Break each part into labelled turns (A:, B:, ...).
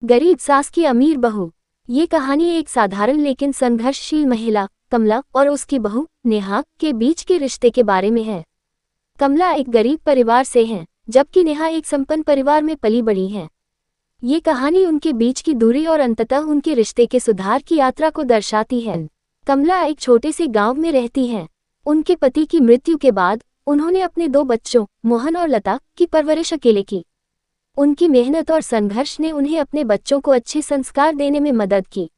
A: गरीब सास की अमीर बहू। ये कहानी एक साधारण लेकिन संघर्षशील महिला कमला और उसकी बहू नेहा के बीच के रिश्ते के बारे में है। कमला एक गरीब परिवार से है, जबकि नेहा एक संपन्न परिवार में पली बड़ी है। ये कहानी उनके बीच की दूरी और अंततः उनके रिश्ते के सुधार की यात्रा को दर्शाती है। कमला एक छोटे से गांव में रहती है। उनके पति की मृत्यु के बाद उन्होंने अपने 2 बच्चों मोहन और लता की परवरिश अकेले की। उनकी मेहनत और संघर्ष ने उन्हें अपने बच्चों को अच्छे संस्कार देने में मदद की।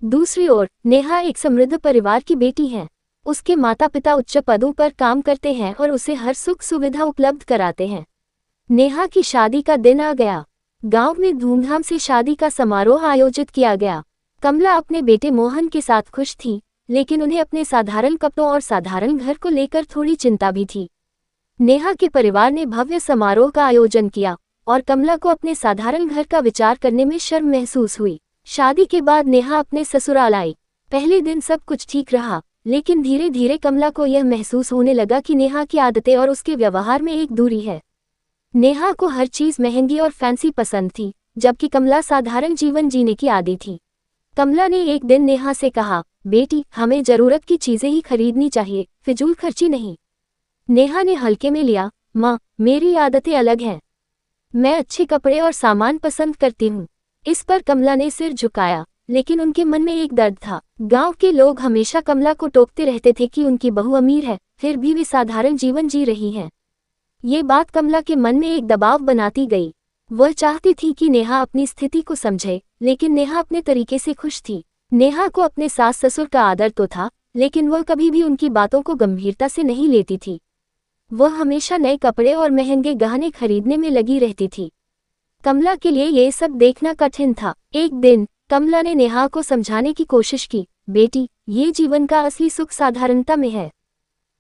A: दूसरी ओर नेहा एक समृद्ध परिवार की बेटी है। उसके माता पिता उच्च पदों पर काम करते हैं और उसे हर सुख सुविधा उपलब्ध कराते हैं। नेहा की शादी का दिन आ गया। गांव में धूमधाम से शादी का समारोह आयोजित किया गया। कमला अपने बेटे मोहन के साथ खुश थी, लेकिन उन्हें अपने साधारण कपड़ों और साधारण घर को लेकर थोड़ी चिंता भी थी। नेहा के परिवार ने भव्य समारोह का आयोजन किया और कमला को अपने साधारण घर का विचार करने में शर्म महसूस हुई। शादी के बाद नेहा अपने ससुराल आई। पहले दिन सब कुछ ठीक रहा, लेकिन धीरे धीरे कमला को यह महसूस होने लगा कि नेहा की आदतें और उसके व्यवहार में एक दूरी है। नेहा को हर चीज महंगी और फैंसी पसंद थी, जबकि कमला साधारण जीवन जीने की आदी थी। कमला ने एक दिन नेहा से कहा, बेटी, हमें जरूरत की चीजें ही खरीदनी चाहिए, फिजूल खर्ची नहीं। नेहा ने हल्के में लिया, माँ, मेरी आदतें अलग हैं। मैं अच्छे कपड़े और सामान पसंद करती हूँ। इस पर कमला ने सिर झुकाया, लेकिन उनके मन में एक दर्द था। गांव के लोग हमेशा कमला को टोकते रहते थे कि उनकी बहू अमीर है, फिर भी वे साधारण जीवन जी रही हैं। ये बात कमला के मन में एक दबाव बनाती गई। वह चाहती थी कि नेहा अपनी स्थिति को समझे, लेकिन नेहा अपने तरीके से खुश थी। नेहा को अपने सास ससुर का आदर तो था, लेकिन वह कभी भी उनकी बातों को गंभीरता से नहीं लेती थी। वह हमेशा नए कपड़े और महंगे गहने खरीदने में लगी रहती थी। कमला के लिए ये सब देखना कठिन था। एक दिन कमला ने नेहा को समझाने की कोशिश की, बेटी, ये जीवन का असली सुख साधारणता में है।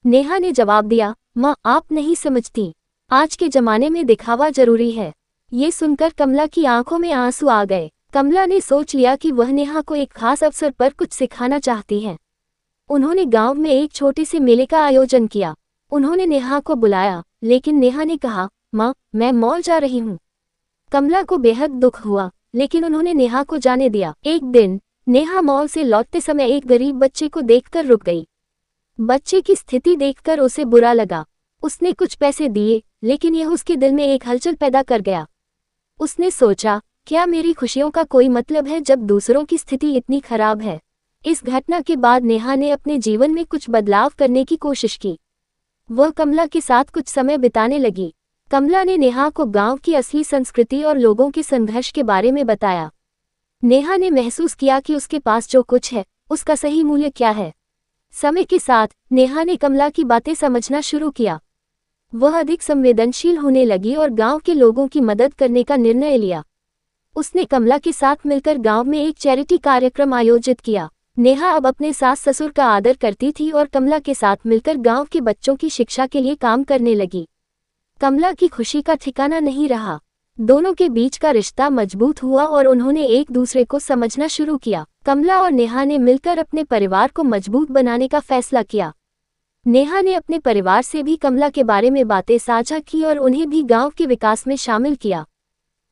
A: नेहा ने जवाब दिया, माँ, आप नहीं समझती। आज के जमाने में दिखावा जरूरी है। ये सुनकर कमला की आंखों में आंसू आ गए। कमला ने सोच लिया कि वह नेहा को एक खास अवसर पर कुछ सिखाना चाहती है। उन्होंने गांव में एक छोटे से मेले का आयोजन किया। उन्होंने नेहा को बुलाया, लेकिन नेहा ने कहा, माँ, मैं मॉल जा रही हूँ। कमला को बेहद दुख हुआ, लेकिन उन्होंने नेहा को जाने दिया। एक दिन नेहा मॉल से लौटते समय एक गरीब बच्चे को देखकर रुक गई। बच्चे की स्थिति देखकर उसे बुरा लगा। उसने कुछ पैसे दिए, लेकिन यह उसके दिल में एक हलचल पैदा कर गया। उसने सोचा, क्या मेरी खुशियों का कोई मतलब है जब दूसरों की स्थिति इतनी खराब है। इस घटना के बाद नेहा ने अपने जीवन में कुछ बदलाव करने की कोशिश की। वह कमला के साथ कुछ समय बिताने लगी। कमला ने नेहा को गांव की असली संस्कृति और लोगों के संघर्ष के बारे में बताया। नेहा ने महसूस किया कि उसके पास जो कुछ है, उसका सही मूल्य क्या है। समय के साथ नेहा ने कमला की बातें समझना शुरू किया। वह अधिक संवेदनशील होने लगी और गांव के लोगों की मदद करने का निर्णय लिया। उसने कमला के साथ मिलकर गांव में एक चैरिटी कार्यक्रम आयोजित किया। नेहा अब अपने सास ससुर का आदर करती थी और कमला के साथ मिलकर गांव के बच्चों की शिक्षा के लिए काम करने लगी। कमला की खुशी का ठिकाना नहीं रहा। दोनों के बीच का रिश्ता मजबूत हुआ और उन्होंने एक दूसरे को समझना शुरू किया। कमला और नेहा ने मिलकर अपने परिवार को मजबूत बनाने का फैसला किया। नेहा ने अपने परिवार से भी कमला के बारे में बातें साझा की और उन्हें भी गांव के विकास में शामिल किया।